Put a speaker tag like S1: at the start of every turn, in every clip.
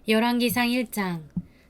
S1: 열왕기상 1장.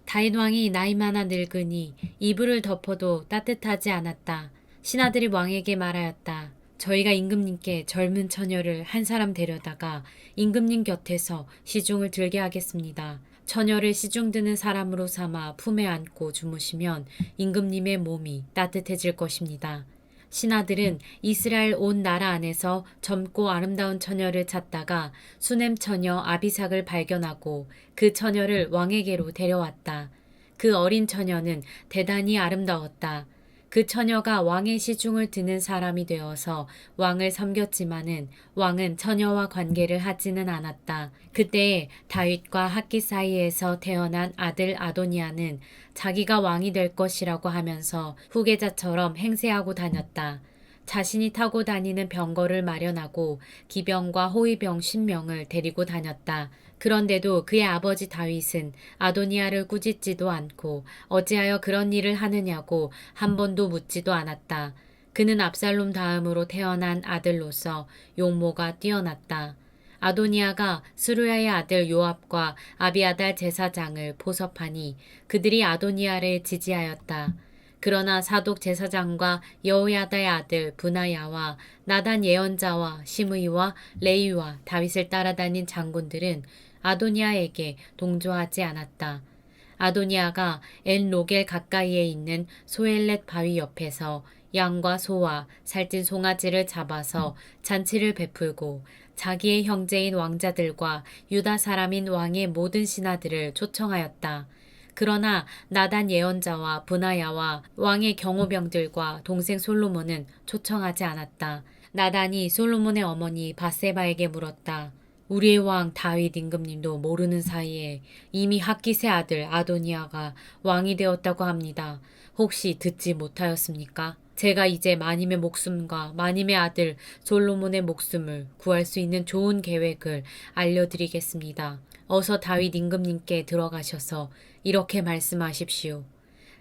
S1: 다윗 왕이 나이 많아 늙으니 이불을 덮어도 따뜻하지 않았다. 신하들이 왕에게 말하였다. 저희가 임금님께 젊은 처녀를 한 사람 데려다가 임금님 곁에서 시중을 들게 하겠습니다. 처녀를 시중 드는 사람으로 삼아 품에 안고 주무시면 임금님의 몸이 따뜻해질 것입니다. 신하들은 이스라엘 온 나라 안에서 젊고 아름다운 처녀를 찾다가 수넴 처녀 아비삭을 발견하고 그 처녀를 왕에게로 데려왔다. 그 어린 처녀는 대단히 아름다웠다. 그 처녀가 왕의 시중을 드는 사람이 되어서 왕을 섬겼지만은 왕은 처녀와 관계를 하지는 않았다. 그때 다윗과 학기 사이에서 태어난 아들 아도니아는 자기가 왕이 될 것이라고 하면서 후계자처럼 행세하고 다녔다. 자신이 타고 다니는 병거를 마련하고 기병과 호위병 50명을 데리고 다녔다. 그런데도 그의 아버지 다윗은 아도니아를 꾸짖지도 않고 어찌하여 그런 일을 하느냐고 한 번도 묻지도 않았다. 그는 압살롬 다음으로 태어난 아들로서 용모가 뛰어났다. 아도니아가 스루야의 아들 요압과 아비아달 제사장을 포섭하니 그들이 아도니아를 지지하였다. 그러나 사독 제사장과 여호야다의 아들 브나야와 나단 예언자와 시므이와 레위와 다윗을 따라다닌 장군들은 아도니아에게 동조하지 않았다. 아도니아가 엔 로겔 가까이에 있는 소엘렛 바위 옆에서 양과 소와 살찐 송아지를 잡아서 잔치를 베풀고 자기의 형제인 왕자들과 유다 사람인 왕의 모든 신하들을 초청하였다. 그러나 나단 예언자와 브나야와 왕의 경호병들과 동생 솔로몬은 초청하지 않았다. 나단이 솔로몬의 어머니 바세바에게 물었다. 우리의 왕 다윗 임금님도 모르는 사이에 이미 핫깃의 아들 아도니아가 왕이 되었다고 합니다. 혹시 듣지 못하였습니까? 제가 이제 마님의 목숨과 마님의 아들 솔로몬의 목숨을 구할 수 있는 좋은 계획을 알려드리겠습니다. 어서 다윗 임금님께 들어가셔서 이렇게 말씀하십시오.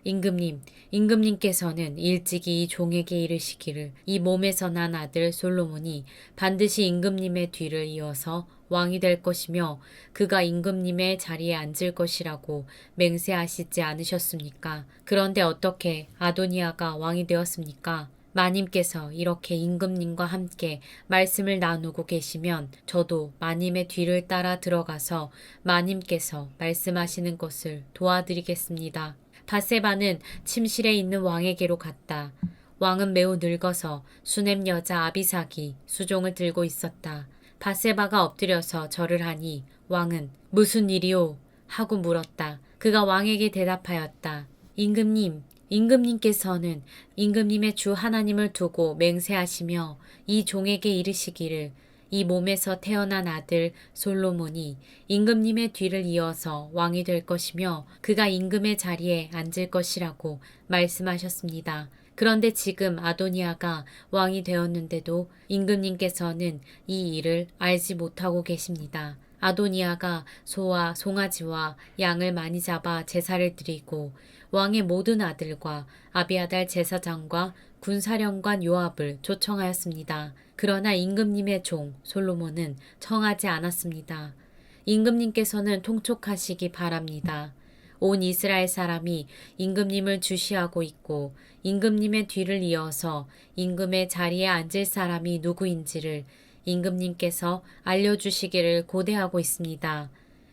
S1: 임금님, 임금님께서는 일찍이 이 종에게 이르시기를 이 몸에서 난 아들 솔로몬이 반드시 임금님의 뒤를 이어서 왕이 될 것이며 그가 임금님의 자리에 앉을 것이라고 맹세하시지 않으셨습니까? 그런데 어떻게 아도니아가 왕이 되었습니까? 마님께서 이렇게 임금님과 함께 말씀을 나누고 계시면 저도 마님의 뒤를 따라 들어가서 마님께서 말씀하시는 것을 도와드리겠습니다. 바세바는 침실에 있는 왕에게로 갔다. 왕은 매우 늙어서 수넴 여자 아비삭이 수종을 들고 있었다. 바세바가 엎드려서 절을 하니 왕은 무슨 일이오? 하고 물었다. 그가 왕에게 대답하였다. 임금님, 임금님께서는 임금님의 주 하나님을 두고 맹세하시며 이 종에게 이르시기를 이 몸에서 태어난 아들 솔로몬이 임금님의 뒤를 이어서 왕이 될 것이며 그가 임금의 자리에 앉을 것이라고 말씀하셨습니다. 그런데 지금 아도니아가 왕이 되었는데도 임금님께서는 이 일을 알지 못하고 계십니다. 아도니아가 소와 송아지와 양을 많이 잡아 제사를 드리고 왕의 모든 아들과 아비아달 제사장과 군사령관 요압을 초청하였습니다. 그러나 임금님의 종 솔로몬은 청하지 않았습니다. 임금님께서는 통촉하시기 바랍니다. 온 이스라엘 사람이 임금님을 주시하고 있고 임금님의 뒤를 이어서 임금의 자리에 앉을 사람이 누구인지를 임금님께서 알려주시기를 고대하고 있습니다.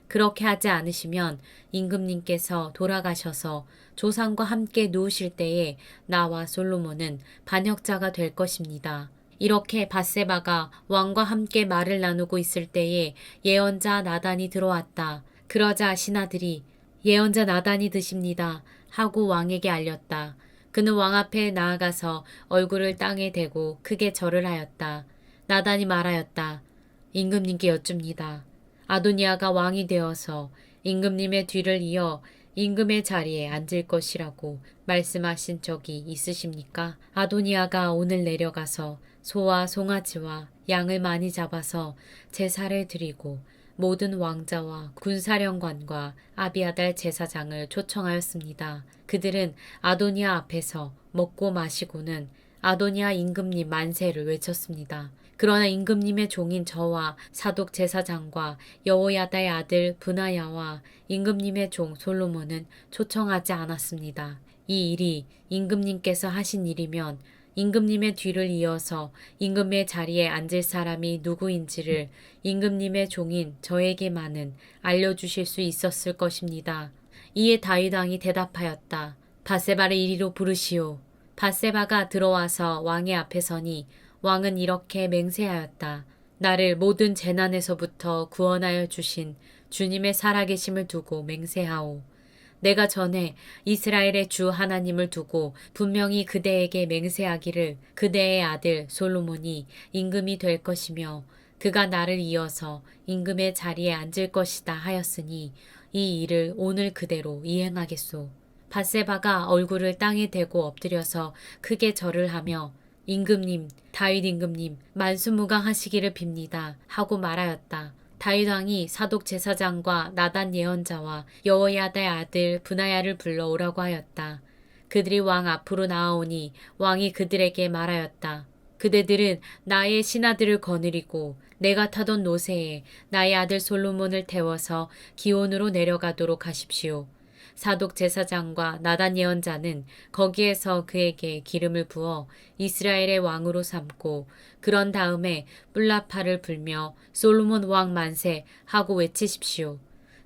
S1: 그렇게 하지 않으시면 임금님께서 돌아가셔서 조상과 함께 누우실 때에 나와 솔로몬은 반역자가 될 것입니다. 이렇게 바세바가 왕과 함께 말을 나누고 있을 때에 예언자 나단이 들어왔다. 그러자 신하들이 예언자 나단이 드십니다 하고 왕에게 알렸다. 그는 왕 앞에 나아가서 얼굴을 땅에 대고 크게 절을 하였다. 나단이 말하였다. 임금님께 여쭙니다. 아도니아가 왕이 되어서 임금님의 뒤를 이어 임금의 자리에 앉을 것이라고 말씀하신 적이 있으십니까? 아도니아가 오늘 내려가서 소와 송아지와 양을 많이 잡아서 제사를 드리고 모든 왕자와 군사령관과 아비아달 제사장을 초청하였습니다. 그들은 아도니아 앞에서 먹고 마시고는 아도니아 임금님 만세를 외쳤습니다. 그러나 임금님의 종인 저와 사독 제사장과 여호야다의 아들 브나야와 임금님의 종 솔로몬은 초청하지 않았습니다. 이 일이 임금님께서 하신 일이면 임금님의 뒤를 이어서 임금의 자리에 앉을 사람이 누구인지를 임금님의 종인 저에게만은 알려주실 수 있었을 것입니다. 이에 다윗 왕이 대답하였다. 밧세바를 이리로 부르시오. 밧세바가 들어와서 왕의 앞에 서니 왕은 이렇게 맹세하였다. 나를 모든 재난에서부터 구원하여 주신 주님의 살아계심을 두고 맹세하오. 내가 전에 이스라엘의 주 하나님을 두고 분명히 그대에게 맹세하기를 그대의 아들 솔로몬이 임금이 될 것이며 그가 나를 이어서 임금의 자리에 앉을 것이다 하였으니 이 일을 오늘 그대로 이행하겠소. 밧세바가 얼굴을 땅에 대고 엎드려서 크게 절을 하며 임금님, 다윗 임금님, 만수무강하시기를 빕니다 하고 말하였다. 다윗 왕이 사독 제사장과 나단 예언자와 여호야다의 아들 브나야를 불러오라고 하였다. 그들이 왕 앞으로 나아오니 왕이 그들에게 말하였다. 그대들은 나의 신하들을 거느리고 내가 타던 노새에 나의 아들 솔로몬을 태워서 기온으로 내려가도록 하십시오. 사독 제사장과 나단 예언자는 거기에서 그에게 기름을 부어 이스라엘의 왕으로 삼고 그런 다음에 뿔라파를 불며 솔로몬 왕 만세 하고 외치십시오.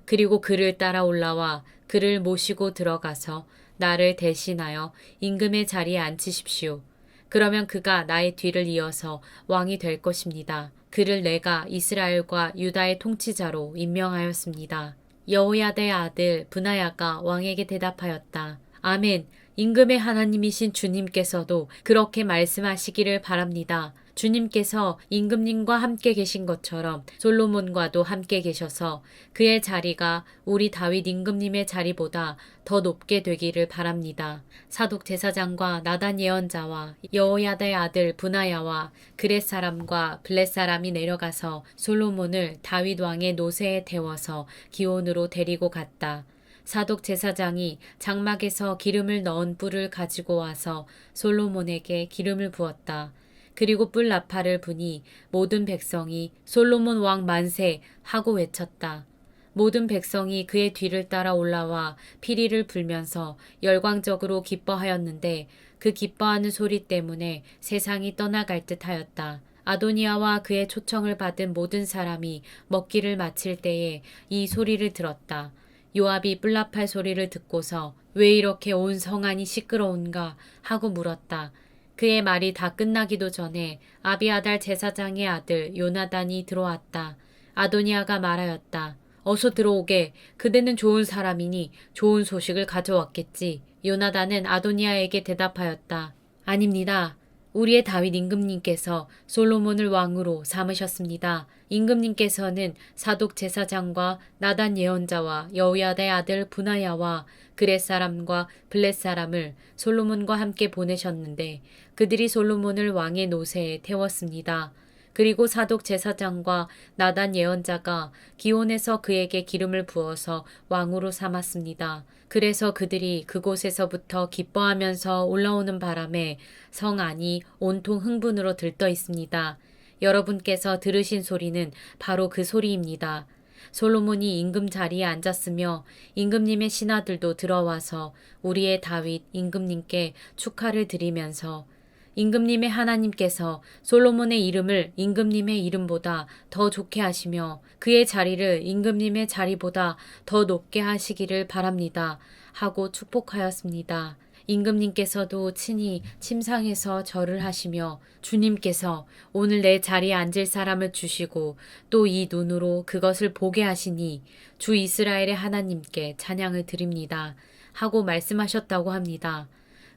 S1: 그리고 그를 따라 올라와 그를 모시고 들어가서 나를 대신하여 임금의 자리에 앉히십시오. 그러면 그가 나의 뒤를 이어서 왕이 될 것입니다. 그를 내가 이스라엘과 유다의 통치자로 임명하였습니다. 여호야다의 아들 브나야가 왕에게 대답하였다. 아멘. 임금의 하나님이신 주님께서도 그렇게 말씀하시기를 바랍니다. 주님께서 임금님과 함께 계신 것처럼 솔로몬과도 함께 계셔서 그의 자리가 우리 다윗 임금님의 자리보다 더 높게 되기를 바랍니다. 사독 제사장과 나단 예언자와 여호야다의 아들 브나야와 그렛 사람과 블렛 사람이 내려가서 솔로몬을 다윗 왕의 노새에 태워서 기온으로 데리고 갔다. 사독 제사장이 장막에서 기름을 넣은 뿔을 가지고 와서 솔로몬에게 기름을 부었다. 그리고 뿔 나팔을 부니 모든 백성이 솔로몬 왕 만세 하고 외쳤다. 모든 백성이 그의 뒤를 따라 올라와 피리를 불면서 열광적으로 기뻐하였는데 그 기뻐하는 소리 때문에 세상이 떠나갈 듯 하였다. 아도니아와 그의 초청을 받은 모든 사람이 먹기를 마칠 때에 이 소리를 들었다. 요압이 뿔나팔 소리를 듣고서 왜 이렇게 온 성안이 시끄러운가 하고 물었다. 그의 말이 다 끝나기도 전에 아비아달 제사장의 아들 요나단이 들어왔다. 아도니아가 말하였다. 어서 들어오게. 그대는 좋은 사람이니 좋은 소식을 가져왔겠지. 요나단은 아도니아에게 대답하였다. 아닙니다. 우리의 다윗 임금님께서 솔로몬을 왕으로 삼으셨습니다. 임금님께서는 사독 제사장과 나단 예언자와 여호야다의 아들 브나야와 그렛 사람과 블렛 사람을 솔로몬과 함께 보내셨는데 그들이 솔로몬을 왕의 노새에 태웠습니다. 그리고 사독 제사장과 나단 예언자가 기온에서 그에게 기름을 부어서 왕으로 삼았습니다. 그래서 그들이 그곳에서부터 기뻐하면서 올라오는 바람에 성 안이 온통 흥분으로 들떠 있습니다. 여러분께서 들으신 소리는 바로 그 소리입니다. 솔로몬이 임금 자리에 앉았으며 임금님의 신하들도 들어와서 우리의 다윗 임금님께 축하를 드리면서 임금님의 하나님께서 솔로몬의 이름을 임금님의 이름보다 더 좋게 하시며 그의 자리를 임금님의 자리보다 더 높게 하시기를 바랍니다. 하고 축복하였습니다. 임금님께서도 친히 침상에서 절을 하시며 주님께서 오늘 내 자리에 앉을 사람을 주시고 또 이 눈으로 그것을 보게 하시니 주 이스라엘의 하나님께 찬양을 드립니다. 하고 말씀하셨다고 합니다.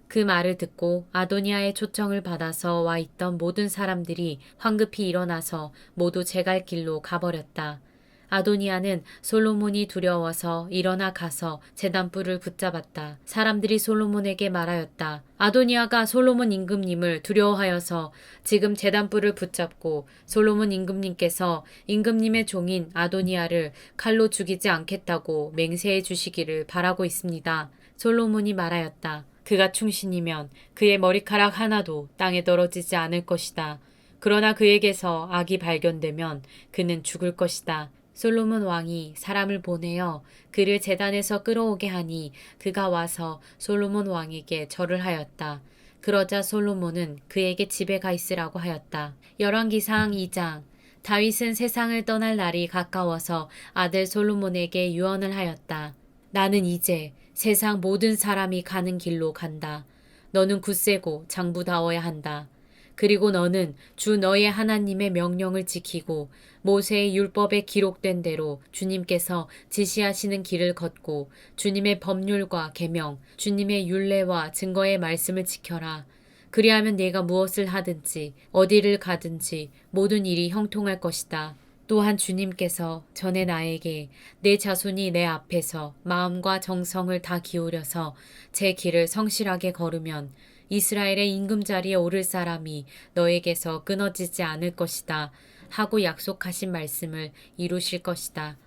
S1: 그 말을 듣고 아도니아의 초청을 받아서 와 있던 모든 사람들이 황급히 일어나서 모두 제갈 길로 가버렸다. 아도니아는 솔로몬이 두려워서 일어나 가서 제단뿔을 붙잡았다. 사람들이 솔로몬에게 말하였다. 아도니아가 솔로몬 임금님을 두려워하여서 지금 제단뿔을 붙잡고 솔로몬 임금님께서 임금님의 종인 아도니아를 칼로 죽이지 않겠다고 맹세해 주시기를 바라고 있습니다. 솔로몬이 말하였다. 그가 충신이면 그의 머리카락 하나도 땅에 떨어지지 않을 것이다. 그러나 그에게서 악이 발견되면 그는 죽을 것이다. 솔로몬 왕이 사람을 보내어 그를 제단에서 끌어오게 하니 그가 와서 솔로몬 왕에게 절을 하였다. 그러자 솔로몬은 그에게 집에 가 있으라고 하였다. 열왕기상 2장. 다윗은 세상을 떠날 날이 가까워서 아들 솔로몬에게 유언을 하였다. 나는 이제 세상 모든 사람이 가는 길로 간다. 너는 굳세고 장부다워야 한다. 그리고 너는 주 너의 하나님의 명령을 지키고 모세의 율법에 기록된 대로 주님께서 지시하시는 길을 걷고 주님의 법률과 계명, 주님의 율례와 증거의 말씀을 지켜라. 그리하면 네가 무엇을 하든지 어디를 가든지 모든 일이 형통할 것이다. 또한 주님께서 전에 나에게 내 자손이 내 앞에서 마음과 정성을 다 기울여서 제 길을 성실하게 걸으면 이스라엘의 임금자리에 오를 사람이 너에게서 끊어지지 않을 것이다 하고 약속하신 말씀을 이루실 것이다.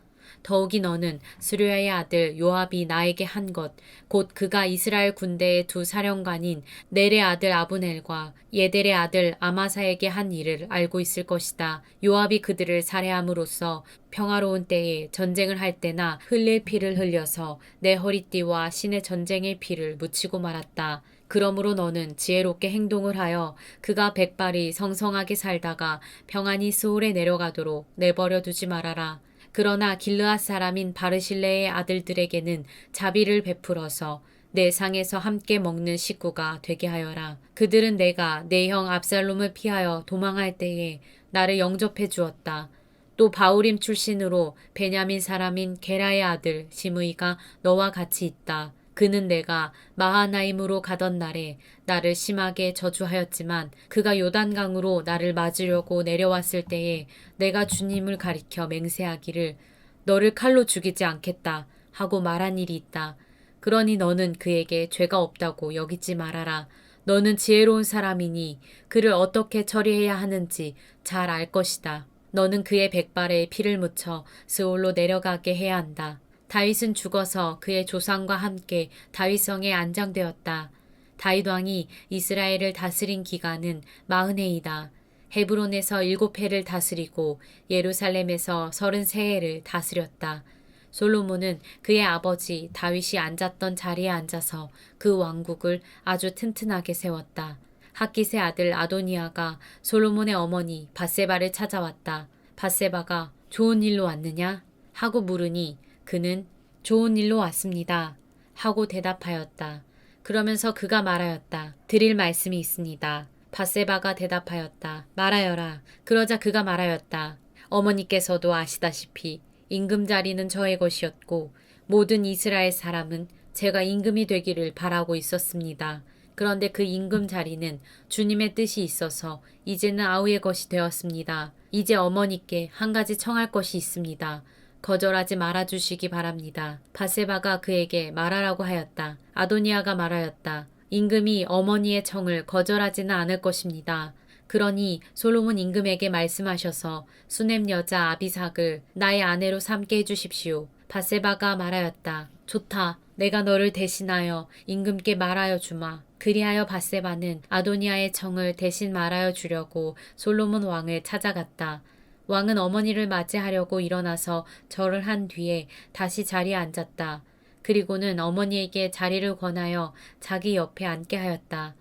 S1: 더욱이 너는 스루야의 아들 요압이 나에게 한 것, 곧 그가 이스라엘 군대의 두 사령관인 넬의 아들 아브넬과 예델의 아들 아마사에게 한 일을 알고 있을 것이다. 요압이 그들을 살해함으로써 평화로운 때에 전쟁을 할 때나 흘릴 피를 흘려서 내 허리띠와 신의 전쟁의 피를 묻히고 말았다. 그러므로 너는 지혜롭게 행동을 하여 그가 백발이 성성하게 살다가 평안히 스올에 내려가도록 내버려 두지 말아라. 그러나 길르앗 사람인 바르실레의 아들들에게는 자비를 베풀어서 내 상에서 함께 먹는 식구가 되게 하여라. 그들은 내가 내 형 압살롬을 피하여 도망할 때에 나를 영접해 주었다. 또 바울임 출신으로 베냐민 사람인 게라의 아들 시므이가 너와 같이 있다. 그는 내가 마하나임으로 가던 날에 나를 심하게 저주하였지만 그가 요단강으로 나를 맞으려고 내려왔을 때에 내가 주님을 가리켜 맹세하기를 너를 칼로 죽이지 않겠다 하고 말한 일이 있다. 그러니 너는 그에게 죄가 없다고 여기지 말아라. 너는 지혜로운 사람이니 그를 어떻게 처리해야 하는지 잘 알 것이다. 너는 그의 백발에 피를 묻혀 스올로 내려가게 해야 한다. 다윗은 죽어서 그의 조상과 함께 다윗성에 안장되었다. 다윗 왕이 이스라엘을 다스린 기간은 40해이다. 헤브론에서 7해를 다스리고 예루살렘에서 33해를 다스렸다. 솔로몬은 그의 아버지 다윗이 앉았던 자리에 앉아서 그 왕국을 아주 튼튼하게 세웠다. 핫깃의 아들 아도니아가 솔로몬의 어머니 밧세바를 찾아왔다. 밧세바가 좋은 일로 왔느냐? 하고 물으니 그는 좋은 일로 왔습니다. 하고 대답하였다. 그러면서 그가 말하였다. 드릴 말씀이 있습니다. 밧세바가 대답하였다. 말하여라. 그러자 그가 말하였다. 어머니께서도 아시다시피 임금 자리는 저의 것이었고 모든 이스라엘 사람은 제가 임금이 되기를 바라고 있었습니다. 그런데 그 임금 자리는 주님의 뜻이 있어서 이제는 아우의 것이 되었습니다. 이제 어머니께 한 가지 청할 것이 있습니다. 거절하지 말아주시기 바랍니다. 밧세바가 그에게 말하라고 하였다. 아도니아가 말하였다. 임금이 어머니의 청을 거절하지는 않을 것입니다. 그러니 솔로몬 임금에게 말씀하셔서 수넴 여자 아비삭을 나의 아내로 삼게 해주십시오. 밧세바가 말하였다. 좋다. 내가 너를 대신하여 임금께 말하여 주마. 그리하여 밧세바는 아도니아의 청을 대신 말하여 주려고 솔로몬 왕을 찾아갔다. 왕은 어머니를 맞이하려고 일어나서 절을 한 뒤에 다시 자리에 앉았다. 그리고는 어머니에게 자리를 권하여 자기 옆에 앉게 하였다.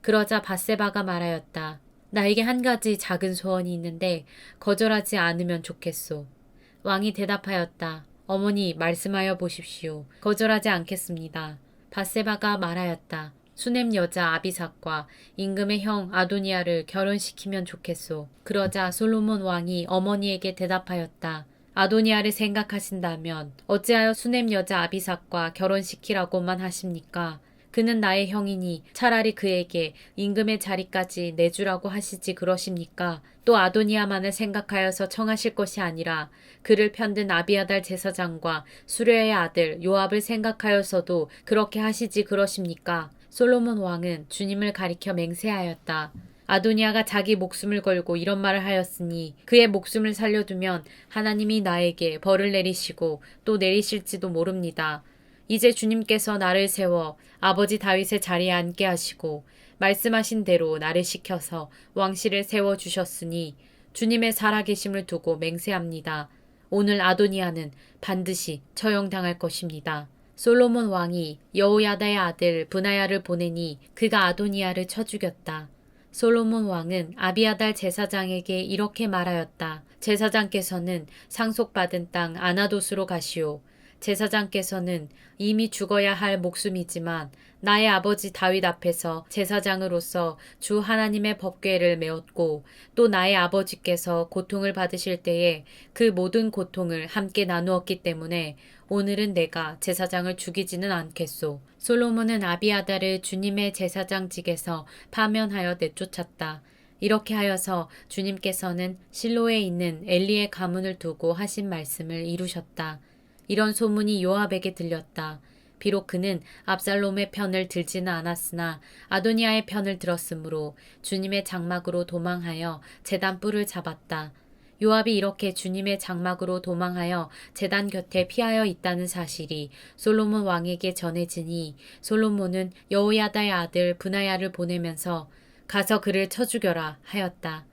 S1: 그러자 밧세바가 말하였다. 나에게 한 가지 작은 소원이 있는데 거절하지 않으면 좋겠소. 왕이 대답하였다. 어머니 말씀하여 보십시오. 거절하지 않겠습니다. 밧세바가 말하였다. 수넴 여자 아비삭과 임금의 형 아도니아를 결혼시키면 좋겠소. 그러자 솔로몬 왕이 어머니에게 대답하였다. 아도니아를 생각하신다면 어찌하여 수넴 여자 아비삭과 결혼시키라고만 하십니까? 그는 나의 형이니 차라리 그에게 임금의 자리까지 내주라고 하시지 그러십니까? 또 아도니아만을 생각하여서 청하실 것이 아니라 그를 편든 아비아달 제사장과 수레의 아들 요압을 생각하여서도 그렇게 하시지 그러십니까? 솔로몬 왕은 주님을 가리켜 맹세하였다. 아도니아가 자기 목숨을 걸고 이런 말을 하였으니 그의 목숨을 살려두면 하나님이 나에게 벌을 내리시고 또 내리실지도 모릅니다. 이제 주님께서 나를 세워 아버지 다윗의 자리에 앉게 하시고 말씀하신 대로 나를 시켜서 왕실을 세워주셨으니 주님의 살아계심을 두고 맹세합니다. 오늘 아도니아는 반드시 처형당할 것입니다. 솔로몬 왕이 여호야다의 아들 브나야를 보내니 그가 아도니아를 쳐 죽였다. 솔로몬 왕은 아비아달 제사장에게 이렇게 말하였다. 제사장께서는 상속받은 땅 아나돗으로 가시오. 제사장께서는 이미 죽어야 할 목숨이지만 나의 아버지 다윗 앞에서 제사장으로서 주 하나님의 법궤를 메었고 또 나의 아버지께서 고통을 받으실 때에 그 모든 고통을 함께 나누었기 때문에 오늘은 내가 제사장을 죽이지는 않겠소. 솔로몬은 아비아달을 주님의 제사장직에서 파면하여 내쫓았다. 이렇게 하여서 주님께서는 실로에 있는 엘리의 가문을 두고 하신 말씀을 이루셨다. 이런 소문이 요압에게 들렸다. 비록 그는 압살롬의 편을 들지는 않았으나 아도니아의 편을 들었으므로 주님의 장막으로 도망하여 제단 뿔을 잡았다. 요압이 이렇게 주님의 장막으로 도망하여 제단 곁에 피하여 있다는 사실이 솔로몬 왕에게 전해지니 솔로몬은 여호야다의 아들 브나야를 보내면서 가서 그를 쳐 죽여라 하였다.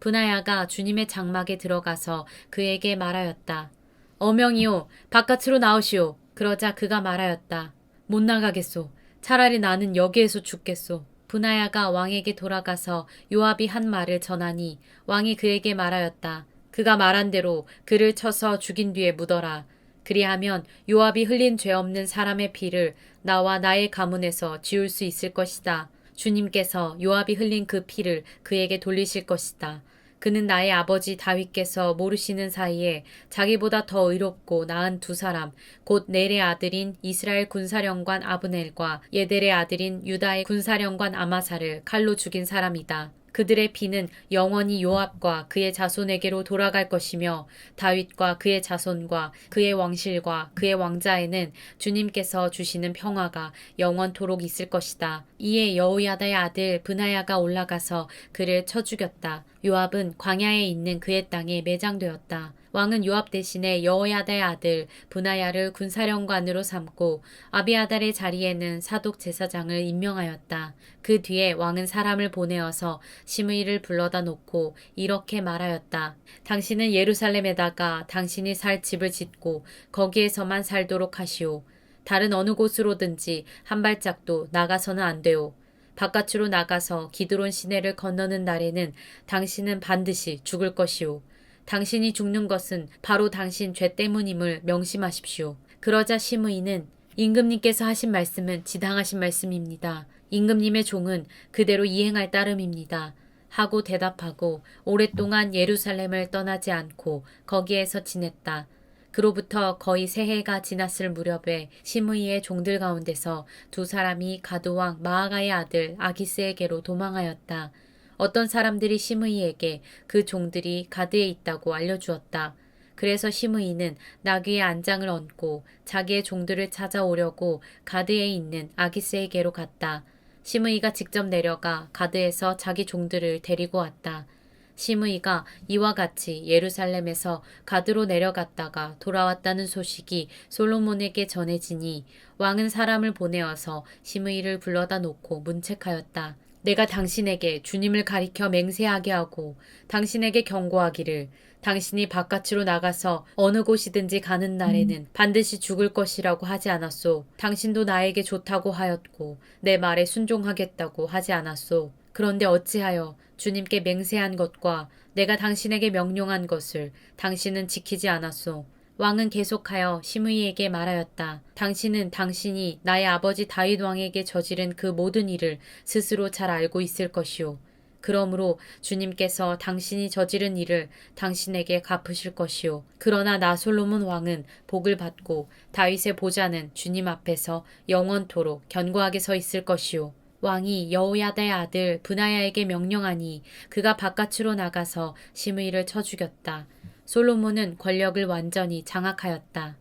S1: 브나야가 주님의 장막에 들어가서 그에게 말하였다. 어명이요, 바깥으로 나오시오. 그러자 그가 말하였다. 못 나가겠소. 차라리 나는 여기에서 죽겠소. 브나야가 왕에게 돌아가서 요압이 한 말을 전하니 왕이 그에게 말하였다. 그가 말한 대로 그를 쳐서 죽인 뒤에 묻어라. 그리하면 요압이 흘린 죄 없는 사람의 피를 나와 나의 가문에서 지울 수 있을 것이다. 주님께서 요압이 흘린 그 피를 그에게 돌리실 것이다. 그는 나의 아버지 다윗께서 모르시는 사이에 자기보다 더 의롭고 나은 두 사람, 곧 넬의 아들인 이스라엘 군사령관 아브넬과 예델의 아들인 유다의 군사령관 아마사를 칼로 죽인 사람이다. 그들의 피는 영원히 요압과 그의 자손에게로 돌아갈 것이며 다윗과 그의 자손과 그의 왕실과 그의 왕자에는 주님께서 주시는 평화가 영원토록 있을 것이다. 이에 여호야다의 아들 브나야가 올라가서 그를 쳐 죽였다. 요압은 광야에 있는 그의 땅에 매장되었다. 왕은 요압 대신에 여호야다의 아들 브나야를 군사령관으로 삼고 아비아달의 자리에는 사독 제사장을 임명하였다. 그 뒤에 왕은 사람을 보내어서 시므이를 불러다 놓고 이렇게 말하였다. 당신은 예루살렘에다가 당신이 살 집을 짓고 거기에서만 살도록 하시오. 다른 어느 곳으로든지 한 발짝도 나가서는 안 되오. 바깥으로 나가서 기드론 시내를 건너는 날에는 당신은 반드시 죽을 것이오. 당신이 죽는 것은 바로 당신 죄 때문임을 명심하십시오. 그러자 시므이는 임금님께서 하신 말씀은 지당하신 말씀입니다. 임금님의 종은 그대로 이행할 따름입니다. 하고 대답하고 오랫동안 예루살렘을 떠나지 않고 거기에서 지냈다. 그로부터 거의 새해가 지났을 무렵에 시므이의 종들 가운데서 두 사람이 가드왕 마아가의 아들 아기스에게로 도망하였다. 어떤 사람들이 시므이에게 그 종들이 가드에 있다고 알려주었다. 그래서 시므이는 나귀의 안장을 얹고 자기의 종들을 찾아오려고 가드에 있는 아기스에게로 갔다. 시므이가 직접 내려가 가드에서 자기 종들을 데리고 왔다. 시므이가 이와 같이 예루살렘에서 가드로 내려갔다가 돌아왔다는 소식이 솔로몬에게 전해지니 왕은 사람을 보내어서 시므이를 불러다 놓고 문책하였다. 내가 당신에게 주님을 가리켜 맹세하게 하고 당신에게 경고하기를 당신이 바깥으로 나가서 어느 곳이든지 가는 날에는 반드시 죽을 것이라고 하지 않았소. 당신도 나에게 좋다고 하였고 내 말에 순종하겠다고 하지 않았소. 그런데 어찌하여 주님께 맹세한 것과 내가 당신에게 명령한 것을 당신은 지키지 않았소. 왕은 계속하여 시므이에게 말하였다. 당신은 당신이 나의 아버지 다윗 왕에게 저지른 그 모든 일을 스스로 잘 알고 있을 것이오. 그러므로 주님께서 당신이 저지른 일을 당신에게 갚으실 것이오. 그러나 나 솔로몬 왕은 복을 받고 다윗의 보좌는 주님 앞에서 영원토록 견고하게 서 있을 것이오. 왕이 여호야다의 아들 브나야에게 명령하니 그가 바깥으로 나가서 시므이를 쳐 죽였다. 솔로몬은 권력을 완전히 장악하였다.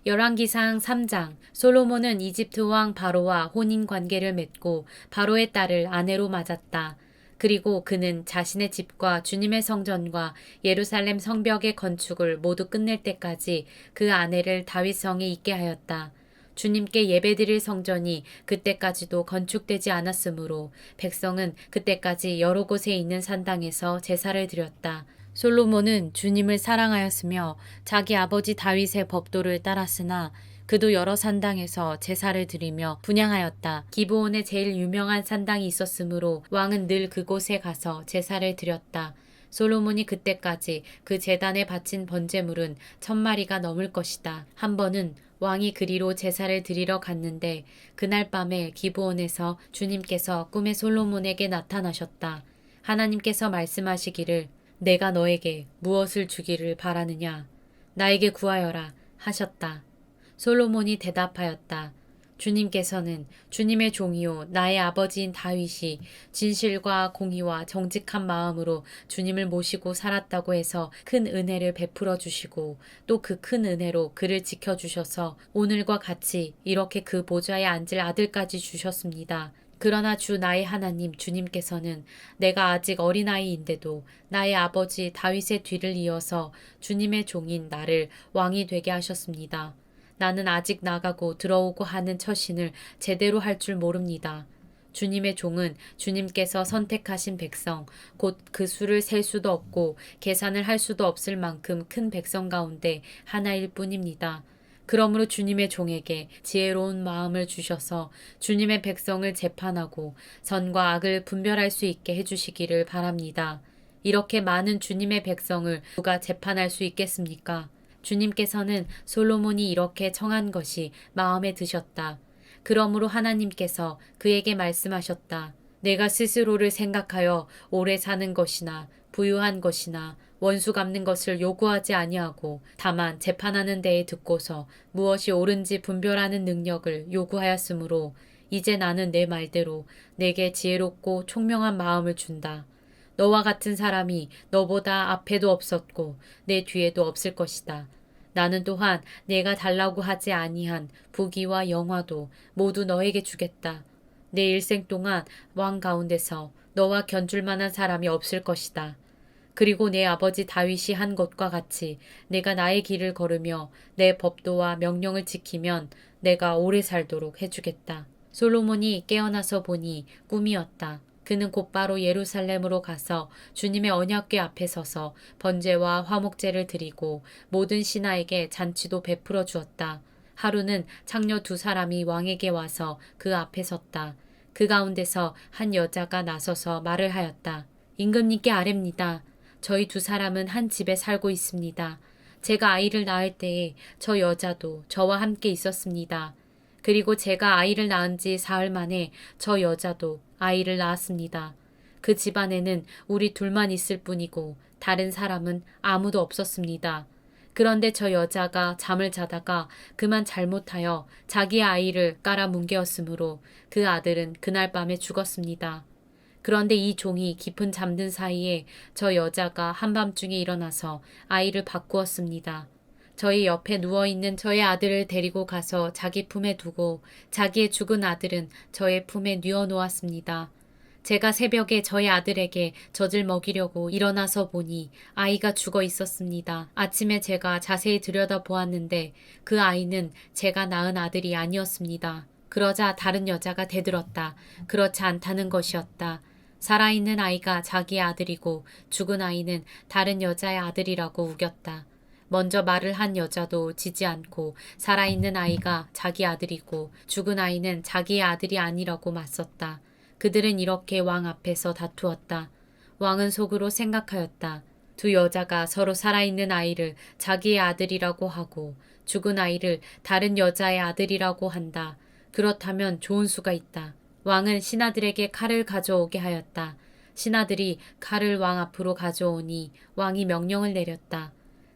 S1: 열왕기상 3장 솔로몬은 이집트 왕 바로와 혼인 관계를 맺고 바로의 딸을 아내로 맞았다. 그리고 그는 자신의 집과 주님의 성전과 예루살렘 성벽의 건축을 모두 끝낼 때까지 그 아내를 다윗성에 있게 하였다. 주님께 예배드릴 성전이 그때까지도 건축되지 않았으므로 백성은 그때까지 여러 곳에 있는 산당에서 제사를 드렸다. 솔로몬은 주님을 사랑하였으며 자기 아버지 다윗의 법도를 따랐으나 그도 여러 산당에서 제사를 드리며 분향하였다. 기브온에 제일 유명한 산당이 있었으므로 왕은 늘 그곳에 가서 제사를 드렸다. 솔로몬이 그때까지 그 제단에 바친 번제물은 1000마리가 넘을 것이다. 한 번은 왕이 그리로 제사를 드리러 갔는데 그날 밤에 기브온에서 주님께서 꿈에 솔로몬에게 나타나셨다. 하나님께서 말씀하시기를 내가 너에게 무엇을 주기를 바라느냐? 나에게 구하여라 하셨다. 솔로몬이 대답하였다. 주님께서는 주님의 종이요 나의 아버지인 다윗이 진실과 공의와 정직한 마음으로 주님을 모시고 살았다고 해서 큰 은혜를 베풀어 주시고 또 그 큰 은혜로 그를 지켜주셔서 오늘과 같이 이렇게 그 보좌에 앉을 아들까지 주셨습니다. 그러나 주 나의 하나님 주님께서는 내가 아직 어린아이인데도 나의 아버지 다윗의 뒤를 이어서 주님의 종인 나를 왕이 되게 하셨습니다. 나는 아직 나가고 들어오고 하는 처신을 제대로 할 줄 모릅니다. 주님의 종은 주님께서 선택하신 백성, 곧 그 수를 셀 수도 없고 계산을 할 수도 없을 만큼 큰 백성 가운데 하나일 뿐입니다. 그러므로 주님의 종에게 지혜로운 마음을 주셔서 주님의 백성을 재판하고 선과 악을 분별할 수 있게 해주시기를 바랍니다. 이렇게 많은 주님의 백성을 누가 재판할 수 있겠습니까? 주님께서는 솔로몬이 이렇게 청한 것이 마음에 드셨다. 그러므로 하나님께서 그에게 말씀하셨다. 내가 스스로를 생각하여 오래 사는 것이나 부유한 것이나 원수 갚는 것을 요구하지 아니하고 다만 재판하는 데에 듣고서 무엇이 옳은지 분별하는 능력을 요구하였으므로 이제 나는 내 말대로 내게 지혜롭고 총명한 마음을 준다. 너와 같은 사람이 너보다 앞에도 없었고 내 뒤에도 없을 것이다. 나는 또한 내가 달라고 하지 아니한 부귀와 영화도 모두 너에게 주겠다. 내 일생 동안 왕 가운데서 너와 견줄 만한 사람이 없을 것이다. 그리고 내 아버지 다윗이 한 것과 같이 내가 나의 길을 걸으며 내 법도와 명령을 지키면 내가 오래 살도록 해주겠다. 솔로몬이 깨어나서 보니 꿈이었다. 그는 곧바로 예루살렘으로 가서 주님의 언약궤 앞에 서서 번제와 화목제를 드리고 모든 신하에게 잔치도 베풀어 주었다. 하루는 창녀 2사람이 왕에게 와서 그 앞에 섰다. 그 가운데서 한 여자가 나서서 말을 하였다. 임금님께 아뢰입니다. 저희 2사람은 한 집에 살고 있습니다. 제가 아이를 낳을 때에 저 여자도 저와 함께 있었습니다. 그리고 제가 아이를 낳은 지 사흘 만에 저 여자도 아이를 낳았습니다. 그 집안에는 우리 둘만 있을 뿐이고 다른 사람은 아무도 없었습니다. 그런데 저 여자가 잠을 자다가 그만 잘못하여 자기 아이를 깔아 뭉개었으므로 그 아들은 그날 밤에 죽었습니다. 그런데 이 종이 깊은 잠든 사이에 저 여자가 한밤중에 일어나서 아이를 바꾸었습니다. 저희 옆에 누워있는 저의 아들을 데리고 가서 자기 품에 두고 자기의 죽은 아들은 저의 품에 뉘어 놓았습니다. 제가 새벽에 저희 아들에게 젖을 먹이려고 일어나서 보니 아이가 죽어 있었습니다. 아침에 제가 자세히 들여다보았는데 그 아이는 제가 낳은 아들이 아니었습니다. 그러자 다른 여자가 대들었다. 그렇지 않다는 것이었다. 살아있는 아이가 자기의 아들이고 죽은 아이는 다른 여자의 아들이라고 우겼다. 먼저 말을 한 여자도 지지 않고 살아있는 아이가 자기 아들이고 죽은 아이는 자기의 아들이 아니라고 맞섰다. 그들은 이렇게 왕 앞에서 다투었다. 왕은 속으로 생각하였다. 2 여자가 서로 살아있는 아이를 자기의 아들이라고 하고 죽은 아이를 다른 여자의 아들이라고 한다. 그렇다면 좋은 수가 있다. 왕은 신하들에게 칼을 가져오게 하였다. 신하들이 칼을 왕 앞으로 가져오니 왕이 명령을 내렸다.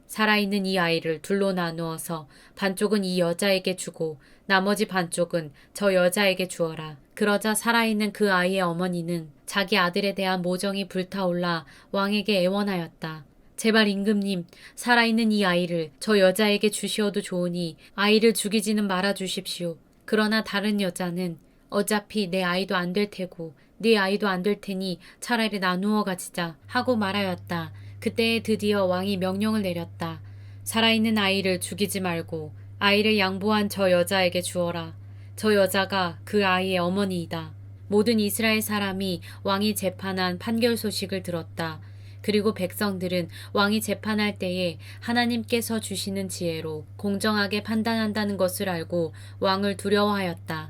S1: 살아있는 이 아이를 둘로 나누어서 반쪽은 이 여자에게 주고 나머지 반쪽은 저 여자에게 주어라. 그러자 살아있는 그 아이의 어머니는 자기 아들에 대한 모정이 불타올라 왕에게 애원하였다. 제발 임금님, 살아있는 이 아이를 저 여자에게 주시어도 좋으니 아이를 죽이지는 말아 주십시오. 그러나 다른 여자는 어차피 내 아이도 안 될 테고 네 아이도 안 될 테니 차라리 나누어 가지자 하고 말하였다. 그때에 드디어 왕이 명령을 내렸다. 살아있는 아이를 죽이지 말고 아이를 양보한 저 여자에게 주어라. 저 여자가 그 아이의 어머니이다. 모든 이스라엘 사람이 왕이 재판한 판결 소식을 들었다. 그리고 백성들은 왕이 재판할 때에 하나님께서 주시는 지혜로 공정하게 판단한다는 것을 알고 왕을 두려워하였다.